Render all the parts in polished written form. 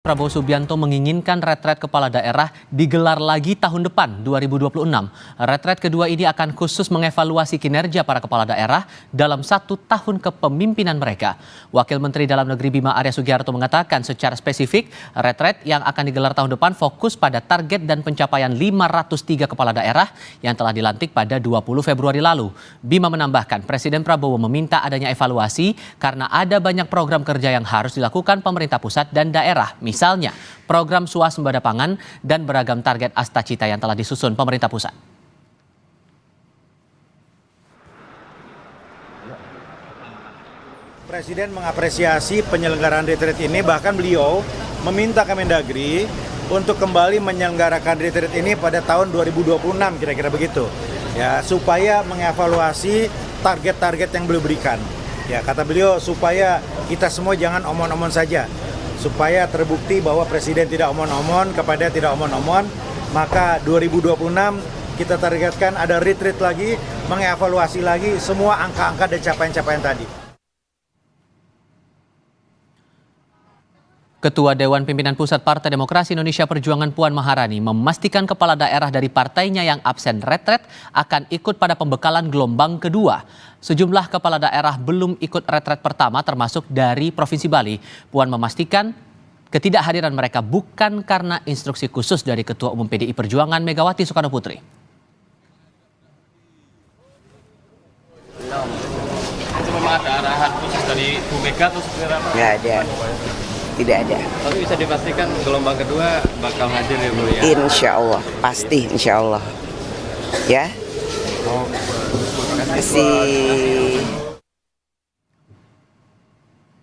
Prabowo Subianto menginginkan retret kepala daerah digelar lagi tahun depan 2026. Retret kedua ini akan khusus mengevaluasi kinerja para kepala daerah dalam 1 tahun kepemimpinan mereka. Wakil Menteri Dalam Negeri Bima Arya Sugiharto mengatakan secara spesifik retret yang akan digelar tahun depan fokus pada target dan pencapaian 503 kepala daerah yang telah dilantik pada 20 Februari lalu. Bima menambahkan Presiden Prabowo meminta adanya evaluasi karena ada banyak program kerja yang harus dilakukan pemerintah pusat dan daerah. Misalnya, program swasembada pangan dan beragam target Astacita yang telah disusun pemerintah pusat. Presiden mengapresiasi penyelenggaraan retreat ini, bahkan beliau meminta Kemendagri untuk kembali menyelenggarakan retreat ini pada tahun 2026, kira-kira begitu. Ya, supaya mengevaluasi target-target yang beliau berikan. Ya, kata beliau supaya kita semua jangan omon-omon saja. Supaya terbukti bahwa Presiden tidak omon-omon kepada tidak omon-omon, maka 2026 kita targetkan ada retreat lagi, mengevaluasi lagi semua angka-angka dan capaian-capaian tadi. Ketua Dewan Pimpinan Pusat Partai Demokrasi Indonesia Perjuangan Puan Maharani memastikan kepala daerah dari partainya yang absen retret akan ikut pada pembekalan gelombang kedua. Sejumlah kepala daerah belum ikut retret pertama termasuk dari Provinsi Bali. Puan memastikan ketidakhadiran mereka bukan karena instruksi khusus dari Ketua Umum PDI Perjuangan Megawati Soekarno Putri. Memang ada arahan khusus dari Bu Mega atau seperti apa? Nggak ada. Tidak ada. Tapi bisa dipastikan gelombang kedua bakal hadir ya Bu ya? Insya Allah, pasti insya Allah. Ya. Terima kasih.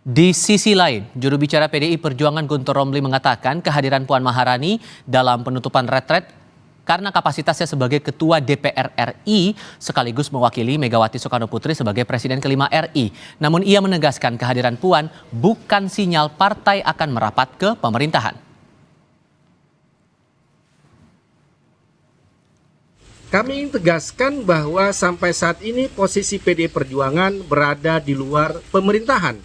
Di sisi lain, juru bicara PDI Perjuangan Guntur Romli mengatakan kehadiran Puan Maharani dalam penutupan retret karena kapasitasnya sebagai Ketua DPR RI sekaligus mewakili Megawati Soekarno Putri sebagai Presiden kelima RI. Namun ia menegaskan kehadiran Puan bukan sinyal partai akan merapat ke pemerintahan. Kami tegaskan bahwa sampai saat ini posisi PDI Perjuangan berada di luar pemerintahan.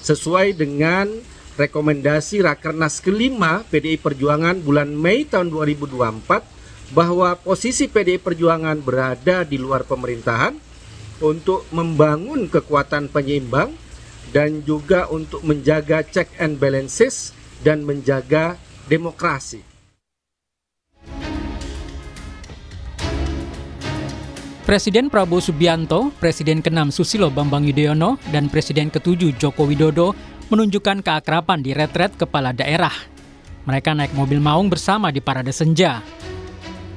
Sesuai dengan rekomendasi Rakernas kelima PDI Perjuangan bulan Mei tahun 2024, bahwa posisi PDI Perjuangan berada di luar pemerintahan untuk membangun kekuatan penyeimbang dan juga untuk menjaga check and balances dan menjaga demokrasi. Presiden Prabowo Subianto, Presiden ke-6 Susilo Bambang Yudhoyono, dan Presiden ke-7 Joko Widodo menunjukkan keakraban di retret kepala daerah. Mereka naik mobil maung bersama di Parade Senja.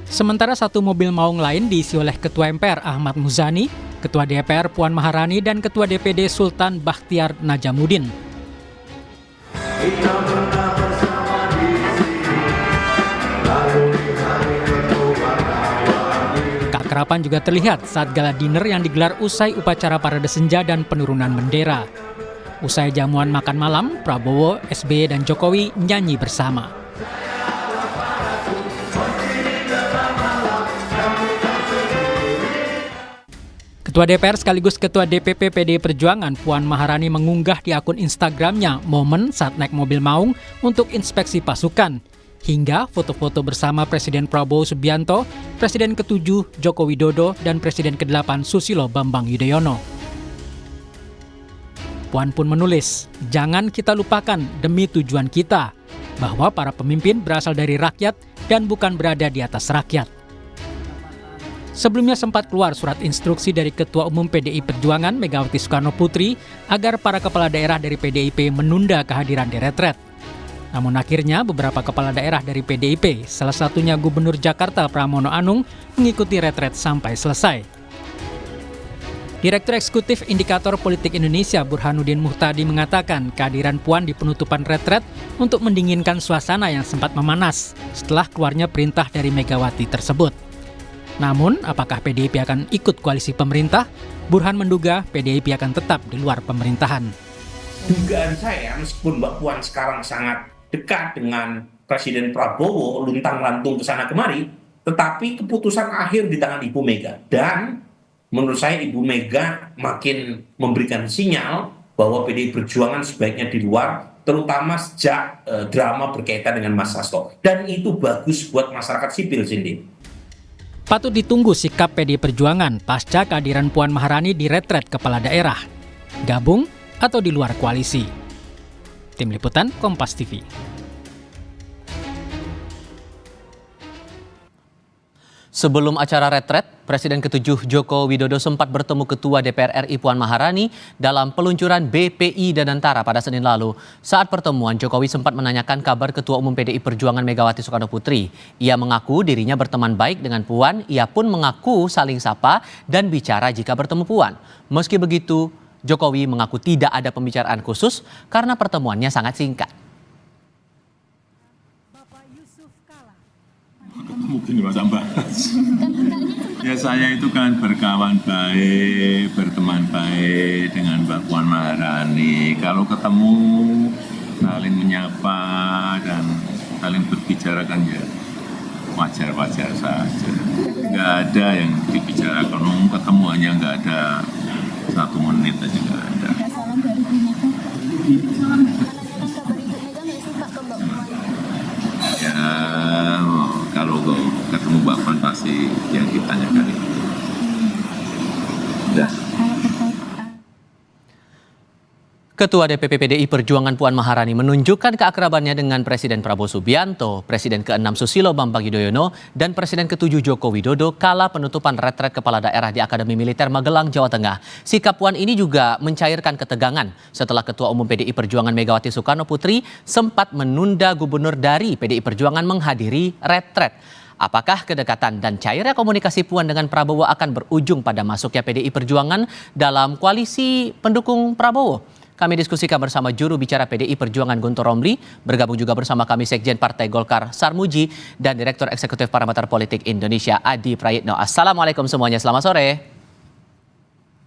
Sementara satu mobil maung lain diisi oleh Ketua MPR Ahmad Muzani, Ketua DPR Puan Maharani, dan Ketua DPD Sultan Bakhtiar Najamuddin. Keakraban juga terlihat saat gala dinner yang digelar usai upacara Parade Senja dan penurunan bendera. Usai jamuan makan malam, Prabowo, SBY, dan Jokowi nyanyi bersama. Ketua DPR sekaligus Ketua DPP PDI Perjuangan Puan Maharani mengunggah di akun Instagramnya momen saat naik mobil maung untuk inspeksi pasukan, hingga foto-foto bersama Presiden Prabowo Subianto, Presiden ke-7 Joko Widodo, dan Presiden ke-8 Susilo Bambang Yudhoyono. Puan pun menulis, "Jangan kita lupakan demi tujuan kita, bahwa para pemimpin berasal dari rakyat dan bukan berada di atas rakyat." Sebelumnya sempat keluar surat instruksi dari Ketua Umum PDI Perjuangan Megawati Soekarno Putri agar para kepala daerah dari PDIP menunda kehadiran di retret. Namun akhirnya beberapa kepala daerah dari PDIP, salah satunya Gubernur Jakarta Pramono Anung, mengikuti retret sampai selesai. Direktur Eksekutif Indikator Politik Indonesia Burhanuddin Muhtadi mengatakan kehadiran Puan di penutupan retret untuk mendinginkan suasana yang sempat memanas setelah keluarnya perintah dari Megawati tersebut. Namun, apakah PDIP akan ikut koalisi pemerintah? Burhan menduga PDIP akan tetap di luar pemerintahan. Dugaan saya, meskipun Mbak Puan sekarang sangat dekat dengan Presiden Prabowo, luntang-lantung ke sana kemari, tetapi keputusan akhir di tangan Ibu Mega. Dan menurut saya Ibu Mega makin memberikan sinyal bahwa PDI Perjuangan sebaiknya di luar terutama sejak drama berkaitan dengan Mas Hasto. Dan itu bagus buat masyarakat sipil, Cindy. Patut ditunggu sikap PDI Perjuangan pasca kehadiran Puan Maharani di retret kepala daerah. Gabung atau di luar koalisi. Tim Liputan Kompas TV. Sebelum acara retret, Presiden ke-7 Joko Widodo sempat bertemu Ketua DPR RI Puan Maharani dalam peluncuran BPI Danantara pada Senin lalu. Saat pertemuan, Jokowi sempat menanyakan kabar Ketua Umum PDI Perjuangan Megawati Soekarno Putri. Ia mengaku dirinya berteman baik dengan Puan, ia pun mengaku saling sapa dan bicara jika bertemu Puan. Meski begitu, Jokowi mengaku tidak ada pembicaraan khusus karena pertemuannya sangat singkat. Mungkin masa bahas. Ya saya itu kan berkawan baik, berteman baik dengan Mbak Puan Maharani. Kalau ketemu saling menyapa dan saling berbicara kan ya wajar-wajar saja. Nggak ada yang dibicarakan, ketemu hanya nggak ada 1 menit aja nggak ada. Ya kalau ketemu Mbak Puan pasti yang ditanyakan itu. Udah. Ketua DPP PDI Perjuangan Puan Maharani menunjukkan keakrabannya dengan Presiden Prabowo Subianto, Presiden ke-6 Susilo Bambang Yudhoyono, dan Presiden ke-7 Joko Widodo kala penutupan retret kepala daerah di Akademi Militer Magelang, Jawa Tengah. Sikap Puan ini juga mencairkan ketegangan setelah Ketua Umum PDI Perjuangan Megawati Soekarno Putri sempat menunda gubernur dari PDI Perjuangan menghadiri retret. Apakah kedekatan dan cairnya komunikasi Puan dengan Prabowo akan berujung pada masuknya PDI Perjuangan dalam koalisi pendukung Prabowo? Kami diskusikan bersama juru bicara PDI Perjuangan Guntur Romli, bergabung juga bersama kami Sekjen Partai Golkar Sarmuji, dan Direktur Eksekutif Parameter Politik Indonesia Adi Prayitno. Assalamualaikum semuanya, selamat sore.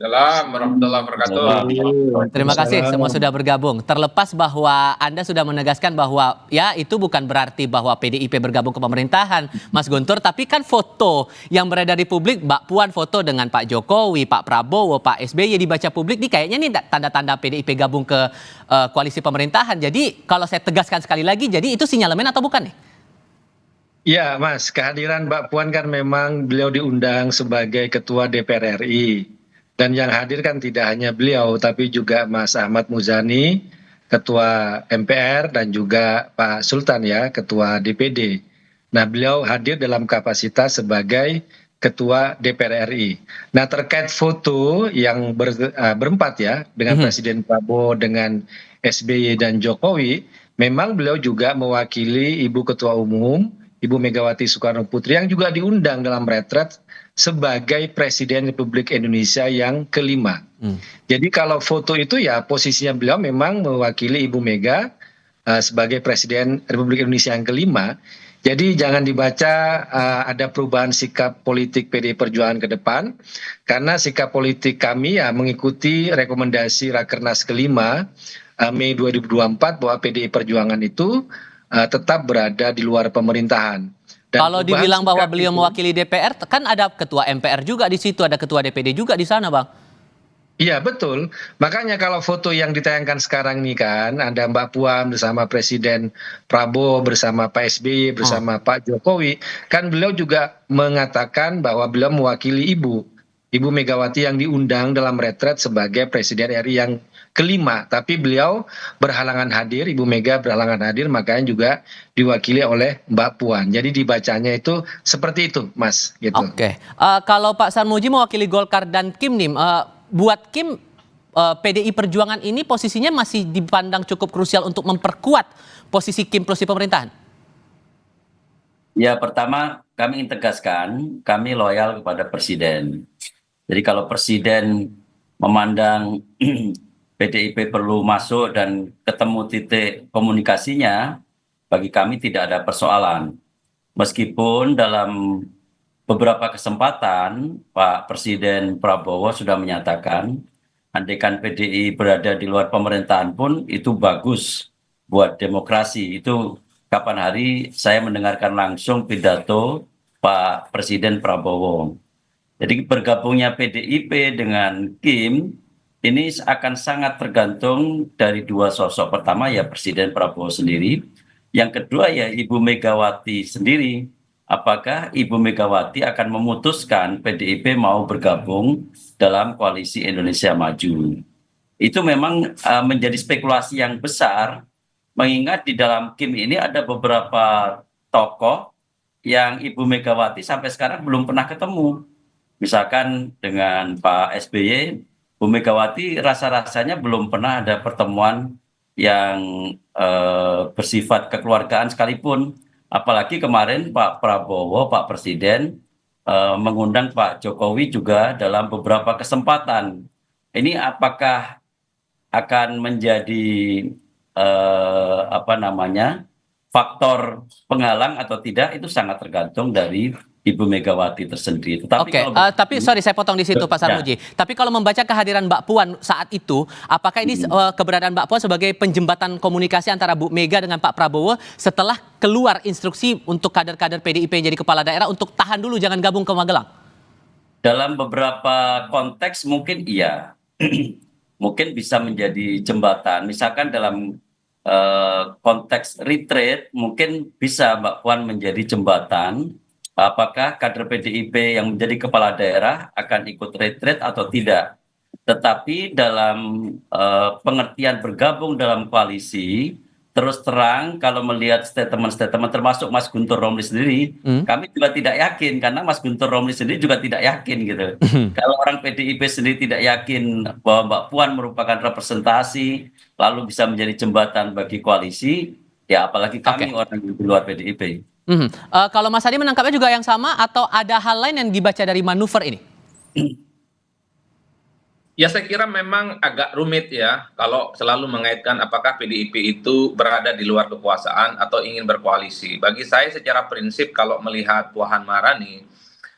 Assalamualaikum warahmatullahi wabarakatuh. Terima kasih semua sudah bergabung. Terlepas bahwa Anda sudah menegaskan bahwa ya itu bukan berarti bahwa PDIP bergabung ke pemerintahan, Mas Guntur, tapi kan foto yang beredar di publik, Mbak Puan foto dengan Pak Jokowi, Pak Prabowo, Pak SBY dibaca publik, nih kayaknya nih tanda-tanda PDIP gabung ke koalisi pemerintahan. Jadi kalau saya tegaskan sekali lagi, jadi itu sinyalemen atau bukan nih? Ya Mas, kehadiran Mbak Puan kan memang beliau diundang sebagai Ketua DPR RI. Dan yang hadir kan tidak hanya beliau, tapi juga Mas Ahmad Muzani, Ketua MPR, dan juga Pak Sultan ya, Ketua DPD. Nah, beliau hadir dalam kapasitas sebagai Ketua DPR RI. Nah, terkait foto yang berempat ya, dengan Presiden Prabowo, dengan SBY dan Jokowi, memang beliau juga mewakili Ibu Ketua Umum, Ibu Megawati Soekarno Putri, yang juga diundang dalam retret sebagai Presiden Republik Indonesia yang kelima. Jadi kalau foto itu ya posisinya beliau memang mewakili Ibu Mega sebagai Presiden Republik Indonesia yang kelima. Jadi jangan dibaca ada perubahan sikap politik PDI Perjuangan ke depan, karena sikap politik kami ya mengikuti rekomendasi Rakernas kelima Mei 2024 bahwa PDI Perjuangan itu tetap berada di luar pemerintahan. Dan kalau dibilang bahwa beliau mewakili DPR, kan ada ketua MPR juga di situ, ada ketua DPD juga di sana, Bang. Iya betul, makanya kalau foto yang ditayangkan sekarang ini kan ada Mbak Puan bersama Presiden Prabowo, bersama Pak SBY, bersama Pak Jokowi, kan beliau juga mengatakan bahwa beliau mewakili Ibu Megawati yang diundang dalam retret sebagai Presiden RI yang kelima, tapi beliau berhalangan hadir, Ibu Mega berhalangan hadir, makanya juga diwakili oleh Mbak Puan. Jadi dibacanya itu seperti itu, Mas. Gitu. Oke, kalau Pak Sarmuji mewakili Golkar dan Kim nih, buat Kim PDI Perjuangan ini posisinya masih dipandang cukup krusial untuk memperkuat posisi Kim plus di pemerintahan? Ya, pertama kami ingin tegaskan, kami loyal kepada Presiden. Jadi kalau Presiden memandang PDIP perlu masuk dan ketemu titik komunikasinya, bagi kami tidak ada persoalan. Meskipun dalam beberapa kesempatan Pak Presiden Prabowo sudah menyatakan, andaikan PDI berada di luar pemerintahan pun itu bagus buat demokrasi. Itu kapan hari saya mendengarkan langsung pidato Pak Presiden Prabowo. Jadi bergabungnya PDIP dengan Kim ini akan sangat tergantung dari dua sosok. Pertama ya Presiden Prabowo sendiri, yang kedua ya Ibu Megawati sendiri. Apakah Ibu Megawati akan memutuskan PDIP mau bergabung dalam koalisi Indonesia Maju? Itu memang menjadi spekulasi yang besar, mengingat di dalam Kim ini ada beberapa tokoh yang Ibu Megawati sampai sekarang belum pernah ketemu. Misalkan dengan Pak SBY, Bu Megawati rasa-rasanya belum pernah ada pertemuan yang bersifat kekeluargaan sekalipun. Apalagi kemarin Pak Prabowo, Pak Presiden mengundang Pak Jokowi juga dalam beberapa kesempatan. Ini apakah akan menjadi faktor penghalang atau tidak, itu sangat tergantung dari Ibu Megawati tersendiri. Tapi sorry saya potong di situ Pak Sarmuji. Tapi kalau membaca kehadiran Mbak Puan saat itu, apakah ini keberadaan Mbak Puan sebagai penjembatan komunikasi antara Bu Mega dengan Pak Prabowo setelah keluar instruksi untuk kader-kader PDIP yang jadi kepala daerah untuk tahan dulu, jangan gabung ke Magelang? Dalam beberapa konteks mungkin iya, mungkin bisa menjadi jembatan. Misalkan dalam konteks retreat, mungkin bisa Mbak Puan menjadi jembatan. Apakah kader PDIP yang menjadi kepala daerah akan ikut retreat atau tidak. Tetapi dalam pengertian bergabung dalam koalisi, terus terang kalau melihat statement-statement termasuk Mas Guntur Romli sendiri, kami juga tidak yakin, karena Mas Guntur Romli sendiri juga tidak yakin gitu. Kalau orang PDIP sendiri tidak yakin bahwa Mbak Puan merupakan representasi, lalu bisa menjadi jembatan bagi koalisi, ya apalagi kami orang di luar PDIP. Kalau Mas Adi menangkapnya juga yang sama atau ada hal lain yang dibaca dari manuver ini? Ya saya kira memang agak rumit ya kalau selalu mengaitkan apakah PDIP itu berada di luar kekuasaan atau ingin berkoalisi. Bagi saya secara prinsip kalau melihat Puan Maharani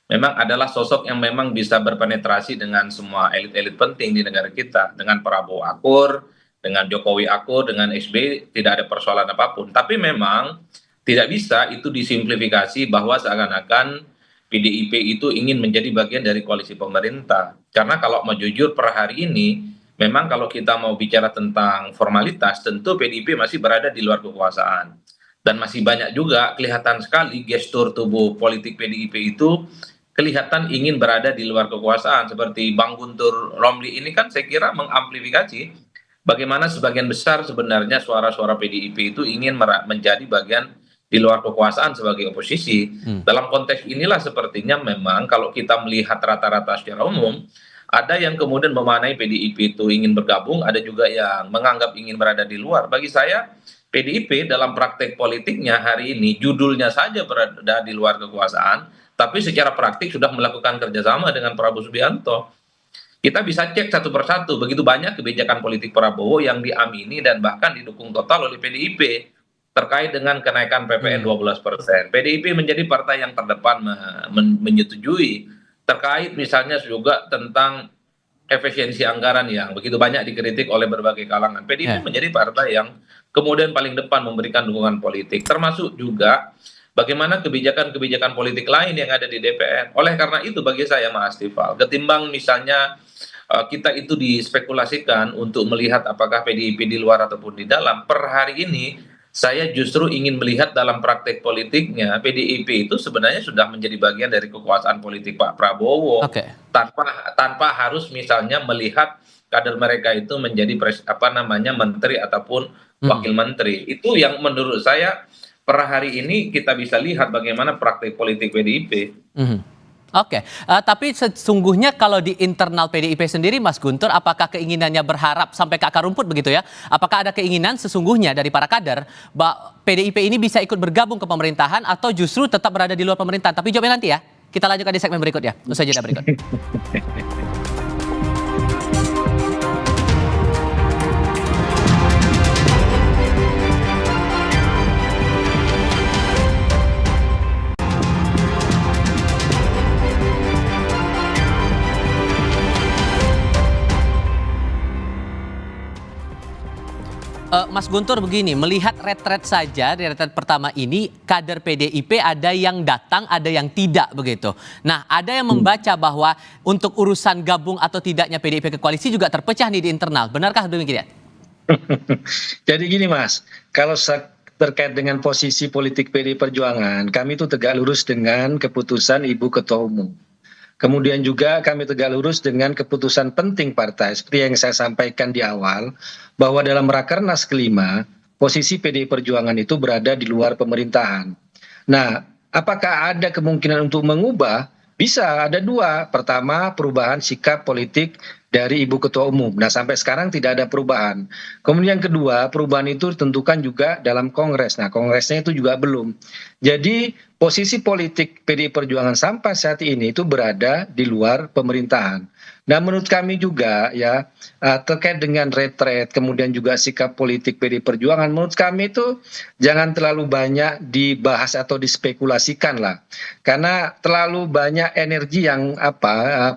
memang adalah sosok yang memang bisa berpenetrasi dengan semua elit-elit penting di negara kita. Dengan Prabowo akur, dengan Jokowi akur, dengan SBY tidak ada persoalan apapun. Tapi memang tidak bisa itu disimplifikasi bahwa seakan-akan PDIP itu ingin menjadi bagian dari koalisi pemerintah. Karena kalau mau jujur per hari ini, memang kalau kita mau bicara tentang formalitas, tentu PDIP masih berada di luar kekuasaan. Dan masih banyak juga kelihatan sekali gestur tubuh politik PDIP itu kelihatan ingin berada di luar kekuasaan. Seperti Bang Guntur Romli ini kan saya kira mengamplifikasi bagaimana sebagian besar sebenarnya suara-suara PDIP itu ingin menjadi bagian di luar kekuasaan sebagai oposisi. Dalam konteks inilah sepertinya memang kalau kita melihat rata-rata secara umum, ada yang kemudian memaknai PDIP itu ingin bergabung, ada juga yang menganggap ingin berada di luar. Bagi saya, PDIP dalam praktek politiknya hari ini, judulnya saja berada di luar kekuasaan, tapi secara praktik sudah melakukan kerjasama dengan Prabowo Subianto. Kita bisa cek satu persatu, begitu banyak kebijakan politik Prabowo yang diamini dan bahkan didukung total oleh PDIP. Terkait dengan kenaikan PPN 12%. PDIP menjadi partai yang terdepan menyetujui. Terkait misalnya juga tentang efisiensi anggaran yang begitu banyak dikritik oleh berbagai kalangan. PDIP menjadi partai yang kemudian paling depan memberikan dukungan politik. Termasuk juga bagaimana kebijakan-kebijakan politik lain yang ada di DPR. Oleh karena itu bagi saya Mas Tifal, ketimbang misalnya kita itu dispekulasikan untuk melihat apakah PDIP di luar ataupun di dalam, per hari ini saya justru ingin melihat dalam praktek politiknya PDIP itu sebenarnya sudah menjadi bagian dari kekuasaan politik Pak Prabowo tanpa harus misalnya melihat kader mereka itu menjadi menteri ataupun wakil menteri. Itu yang menurut saya per hari ini kita bisa lihat bagaimana praktek politik PDIP. Tapi sesungguhnya kalau di internal PDIP sendiri Mas Guntur, apakah keinginannya berharap sampai ke akar rumput begitu ya? Apakah ada keinginan sesungguhnya dari para kader bahwa PDIP ini bisa ikut bergabung ke pemerintahan atau justru tetap berada di luar pemerintahan? Tapi jawabnya nanti ya. Kita lanjutkan di segmen berikutnya. Usai jeda berikut. Mas Guntur begini, melihat retret saja di retret pertama ini, kader PDIP ada yang datang, ada yang tidak begitu. Nah, ada yang membaca bahwa untuk urusan gabung atau tidaknya PDIP ke koalisi juga terpecah nih di internal. Benarkah demikian? Jadi gini Mas, kalau terkait dengan posisi politik PDI Perjuangan, kami itu tegak lurus dengan keputusan Ibu Ketua Umum. Kemudian juga kami tegak lurus dengan keputusan penting partai, seperti yang saya sampaikan di awal, bahwa dalam Rakernas kelima, posisi PDI Perjuangan itu berada di luar pemerintahan. Nah, apakah ada kemungkinan untuk mengubah? Bisa, ada dua. Pertama, perubahan sikap politik dari Ibu Ketua Umum. Nah, sampai sekarang tidak ada perubahan. Kemudian yang kedua, perubahan itu ditentukan juga dalam Kongres. Nah, Kongresnya itu juga belum. Jadi, posisi politik PDI Perjuangan sampai saat ini itu berada di luar pemerintahan. Nah, menurut kami juga ya, terkait dengan retret, kemudian juga sikap politik PDI Perjuangan, menurut kami itu jangan terlalu banyak dibahas atau dispekulasikan lah. Karena terlalu banyak energi yang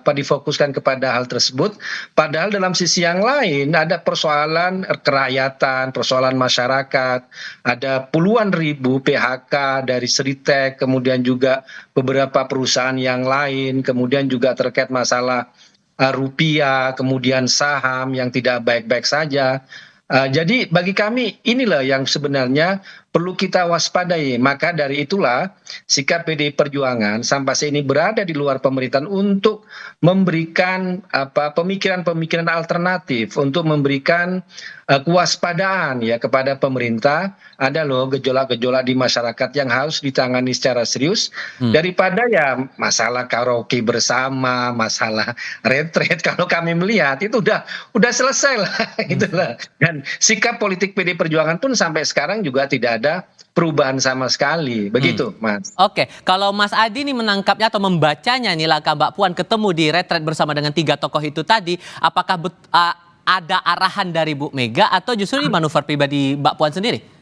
difokuskan kepada hal tersebut, padahal dalam sisi yang lain ada persoalan kerakyatan, persoalan masyarakat, ada puluhan ribu PHK dari Seritek, kemudian juga beberapa perusahaan yang lain, kemudian juga terkait masalah rupiah, kemudian saham yang tidak baik-baik saja. Jadi bagi kami inilah yang sebenarnya perlu kita waspadai. Maka dari itulah sikap PDI Perjuangan sampai saat ini berada di luar pemerintahan untuk memberikan pemikiran-pemikiran alternatif, untuk memberikan kewaspadaan ya kepada pemerintah. Ada loh gejolak-gejolak di masyarakat yang harus ditangani secara serius, daripada ya masalah karaoke bersama, masalah retret. Kalau kami melihat itu udah selesai lah itulah. Dan sikap politik PDI Perjuangan pun sampai sekarang juga tidak ada perubahan sama sekali, begitu Mas. Oke, kalau Mas Adi nih menangkapnya atau membacanya nih langkah Mbak Puan ketemu di retret bersama dengan 3 tokoh itu tadi, apakah ada arahan dari Bu Mega atau justru ini manuver pribadi Mbak Puan sendiri?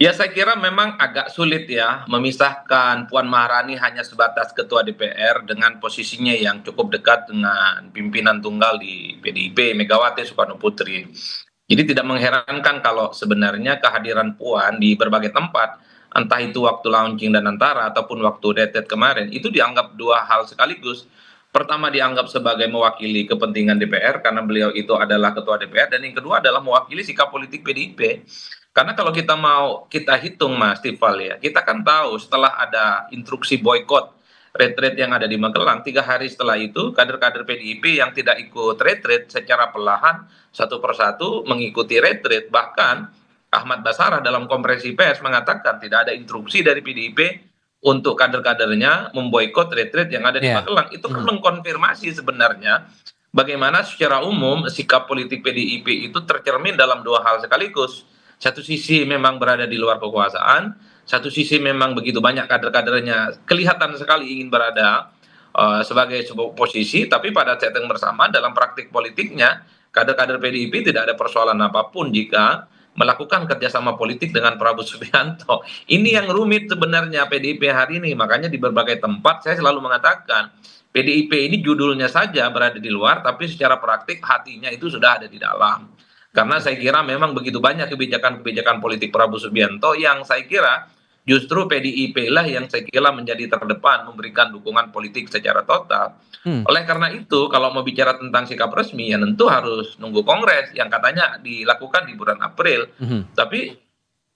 Ya, saya kira memang agak sulit ya memisahkan Puan Maharani hanya sebatas ketua DPR dengan posisinya yang cukup dekat dengan pimpinan tunggal di PDIP, Megawati Soekarno Putri. Jadi tidak mengherankan kalau sebenarnya kehadiran Puan di berbagai tempat, entah itu waktu launching dan antara ataupun waktu retret kemarin, itu dianggap dua hal sekaligus. Pertama dianggap sebagai mewakili kepentingan DPR karena beliau itu adalah ketua DPR, dan yang kedua adalah mewakili sikap politik PDIP. Karena kalau kita hitung Mas Tifal ya, kita kan tahu setelah ada instruksi boykot retret yang ada di Magelang, 3 hari setelah itu kader-kader PDIP yang tidak ikut retret secara perlahan satu persatu mengikuti retret. Bahkan Ahmad Basarah dalam konferensi pers mengatakan tidak ada instruksi dari PDIP untuk kader-kadernya memboikot retret yang ada di Magelang. Itu kan mengkonfirmasi sebenarnya bagaimana secara umum sikap politik PDIP itu tercermin dalam dua hal sekaligus. Satu sisi memang berada di luar kekuasaan, satu sisi memang begitu banyak kader-kadernya kelihatan sekali ingin berada sebagai sebuah posisi, tapi pada saat yang bersama dalam praktik politiknya kader-kader PDIP tidak ada persoalan apapun jika melakukan kerjasama politik dengan Prabowo Subianto. Ini yang rumit sebenarnya PDIP hari ini, makanya di berbagai tempat saya selalu mengatakan PDIP ini judulnya saja berada di luar, tapi secara praktik hatinya itu sudah ada di dalam. Karena saya kira memang begitu banyak kebijakan-kebijakan politik Prabowo Subianto yang saya kira justru PDIP lah yang saya kira menjadi terdepan memberikan dukungan politik secara total. Oleh karena itu kalau mau bicara tentang sikap resmi ya tentu harus nunggu Kongres yang katanya dilakukan di bulan April. Tapi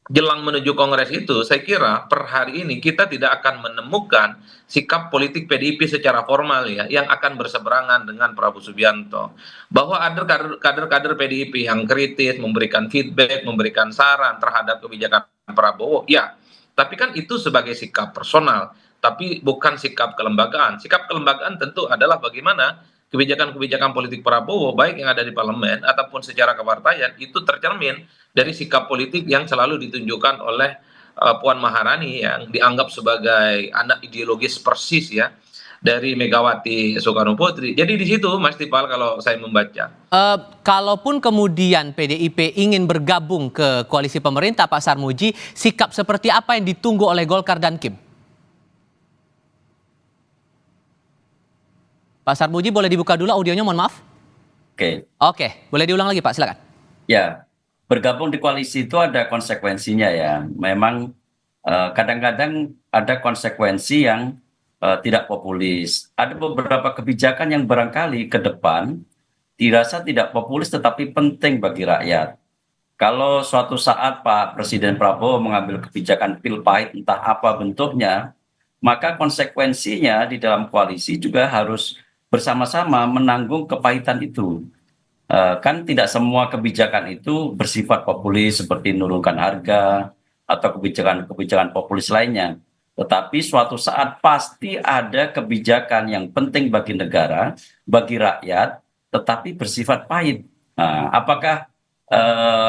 jelang menuju Kongres itu saya kira per hari ini kita tidak akan menemukan sikap politik PDIP secara formal ya yang akan berseberangan dengan Prabowo Subianto. Bahwa ada kader-kader PDIP yang kritis, memberikan feedback, memberikan saran terhadap kebijakan Prabowo, ya. Tapi kan itu sebagai sikap personal, tapi bukan sikap kelembagaan. Sikap kelembagaan tentu adalah bagaimana kebijakan-kebijakan politik Prabowo baik yang ada di parlemen ataupun secara kepartaian itu tercermin dari sikap politik yang selalu ditunjukkan oleh Puan Maharani yang dianggap sebagai anak ideologis persis ya dari Megawati Soekarno Putri. Jadi di situ Mas Tipal kalau saya membaca. Kalaupun kemudian PDIP ingin bergabung ke koalisi pemerintah Pak Sarmuji, sikap seperti apa yang ditunggu oleh Golkar dan Kim? Pak Sarmuji boleh dibuka dulu audionya, mohon maaf. Oke. Oke, boleh diulang lagi Pak, silakan. Ya, bergabung di koalisi itu ada konsekuensinya ya. Memang kadang-kadang ada konsekuensi yang tidak populis. Ada beberapa kebijakan yang barangkali ke depan dirasa tidak populis tetapi penting bagi rakyat. Kalau suatu saat Pak Presiden Prabowo mengambil kebijakan pil pahit entah apa bentuknya, maka konsekuensinya di dalam koalisi juga harus bersama-sama menanggung kepahitan itu. Kan tidak semua kebijakan itu bersifat populis seperti menurunkan harga atau kebijakan-kebijakan populis lainnya. Tetapi suatu saat pasti ada kebijakan yang penting bagi negara, bagi rakyat, tetapi bersifat pahit. Nah, apakah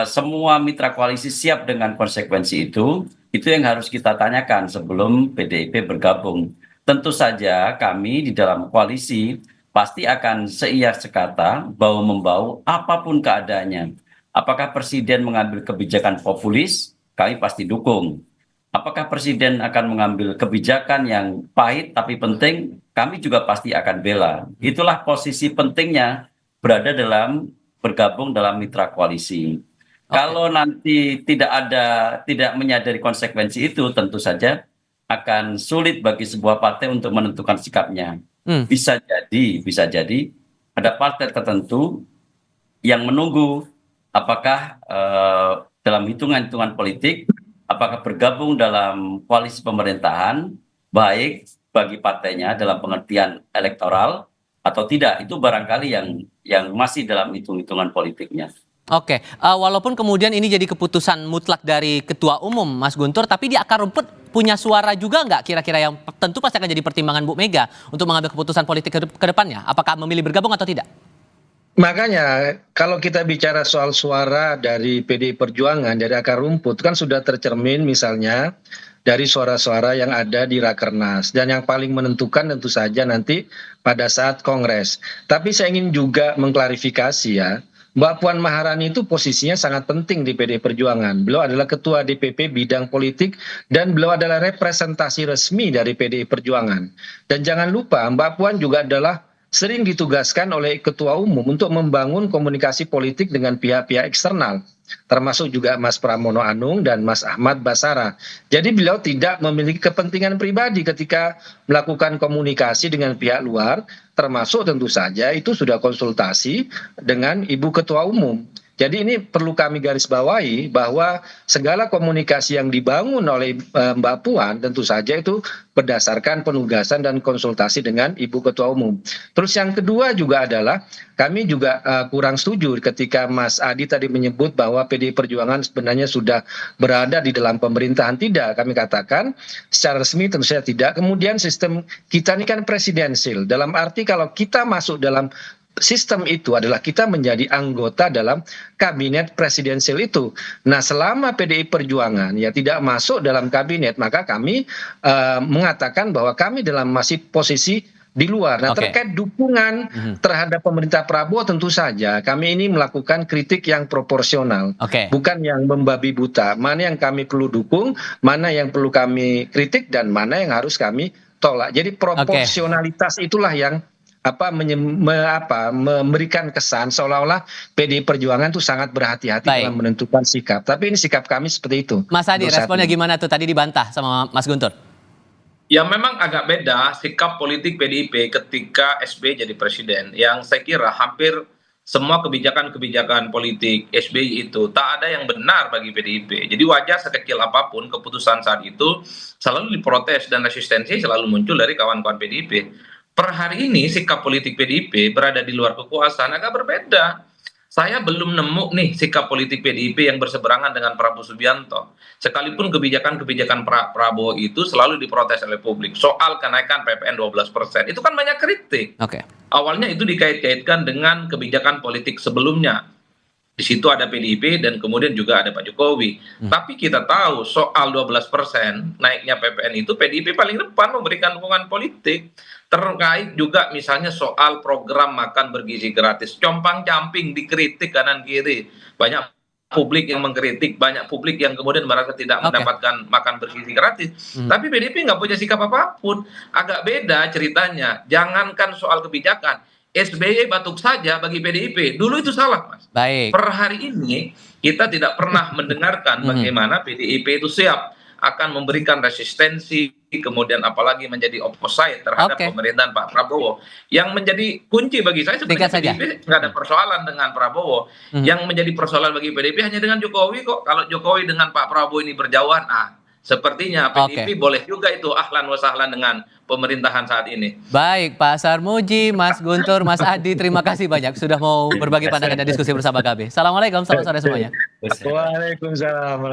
semua mitra koalisi siap dengan konsekuensi itu? Itu yang harus kita tanyakan sebelum PDIP bergabung. Tentu saja kami di dalam koalisi pasti akan seiya sekata, bau-membau, apapun keadaannya. Apakah Presiden mengambil kebijakan populis? Kami pasti dukung. Apakah Presiden akan mengambil kebijakan yang pahit tapi penting? Kami juga pasti akan bela. Itulah posisi pentingnya bergabung dalam mitra koalisi. Kalau nanti tidak menyadari konsekuensi itu, tentu saja akan sulit bagi sebuah partai untuk menentukan sikapnya. Bisa jadi ada partai tertentu yang menunggu apakah dalam hitungan-hitungan politik, apakah bergabung dalam koalisi pemerintahan baik bagi partainya dalam pengertian elektoral atau tidak. Itu barangkali yang masih dalam hitung-hitungan politiknya. Oke, walaupun kemudian ini jadi keputusan mutlak dari Ketua Umum Mas Guntur, tapi di akar rumput punya suara juga nggak kira-kira yang tentu pasti akan jadi pertimbangan Bu Mega untuk mengambil keputusan politik ke depannya? Apakah memilih bergabung atau tidak? Makanya kalau kita bicara soal suara dari PDI Perjuangan, dari akar rumput kan sudah tercermin misalnya dari suara-suara yang ada di Rakernas. Dan yang paling menentukan tentu saja nanti pada saat Kongres. Tapi saya ingin juga mengklarifikasi ya, Mbak Puan Maharani itu posisinya sangat penting di PDI Perjuangan. Beliau adalah Ketua DPP bidang politik dan beliau adalah representasi resmi dari PDI Perjuangan. Dan jangan lupa Mbak Puan juga adalah sering ditugaskan oleh Ketua Umum untuk membangun komunikasi politik dengan pihak-pihak eksternal, termasuk juga Mas Pramono Anung dan Mas Ahmad Basara. Jadi beliau tidak memiliki kepentingan pribadi ketika melakukan komunikasi dengan pihak luar, termasuk tentu saja itu sudah konsultasi dengan Ibu Ketua Umum. Jadi ini perlu kami garis bawahi bahwa segala komunikasi yang dibangun oleh Mbak Puan tentu saja itu berdasarkan penugasan dan konsultasi dengan Ibu Ketua Umum. Terus yang kedua juga adalah kami juga kurang setuju ketika Mas Adi tadi menyebut bahwa PDI Perjuangan sebenarnya sudah berada di dalam pemerintahan. Tidak, kami katakan secara resmi tentu saja tidak. Kemudian sistem kita ini kan presidensil. Dalam arti kalau kita masuk dalam sistem itu adalah kita menjadi anggota dalam kabinet presidensial itu. Nah, selama PDI Perjuangan ya tidak masuk dalam kabinet, maka kami mengatakan bahwa kami dalam masih posisi di luar. Nah, terkait dukungan terhadap pemerintah Prabowo tentu saja kami ini melakukan kritik yang proporsional, bukan yang membabi buta. Mana yang kami perlu dukung, mana yang perlu kami kritik, dan mana yang harus kami tolak. Jadi proporsionalitas itulah yang memberikan kesan seolah-olah PDI Perjuangan itu sangat berhati-hati dalam menentukan sikap. Tapi ini sikap kami seperti itu. Mas Adi, responnya gimana tuh? Tadi dibantah sama Mas Guntur. Ya memang agak beda sikap politik PDIP ketika SBY jadi presiden. Yang saya kira hampir semua kebijakan-kebijakan politik SBY itu tak ada yang benar bagi PDIP. Jadi wajar sekecil apapun keputusan saat itu selalu diprotes dan resistensi selalu muncul dari kawan-kawan PDIP. Per hari ini sikap politik PDIP berada di luar kekuasaan agak berbeda. Saya belum nemu nih sikap politik PDIP yang berseberangan dengan Prabowo Subianto. Sekalipun kebijakan-kebijakan Prabowo itu selalu diprotes oleh publik. Soal kenaikan PPN 12%, itu kan banyak kritik. Awalnya itu dikait-kaitkan dengan kebijakan politik sebelumnya. Di situ ada PDIP dan kemudian juga ada Pak Jokowi. Tapi kita tahu soal 12% naiknya PPN itu PDIP paling depan memberikan dukungan politik. Terkait juga misalnya soal program makan bergizi gratis. Compang-camping dikritik kanan kiri. Banyak publik yang mengkritik, banyak publik yang kemudian merasa tidak mendapatkan makan bergizi gratis. Tapi PDIP nggak punya sikap apapun. Agak beda ceritanya. Jangankan soal kebijakan. SBY batuk saja bagi PDIP. Dulu itu salah, Mas. Baik. Per hari ini kita tidak pernah mendengarkan bagaimana PDIP itu siap akan memberikan resistensi, kemudian apalagi menjadi opposite terhadap pemerintahan Pak Prabowo. Yang menjadi kunci bagi saya sebenarnya PDIP nggak ada persoalan dengan Prabowo. Yang menjadi persoalan bagi PDIP hanya dengan Jokowi kok. Kalau Jokowi dengan Pak Prabowo ini berjauhan, sepertinya PDIP boleh juga itu ahlan wa sahlan dengan pemerintahan saat ini. Baik, Pak Sarmuji, Mas Guntur, Mas Adi, terima kasih banyak sudah mau berbagi pandangan dan diskusi bersama kami. Assalamualaikum, selamat sore semuanya. Waalaikumsalam.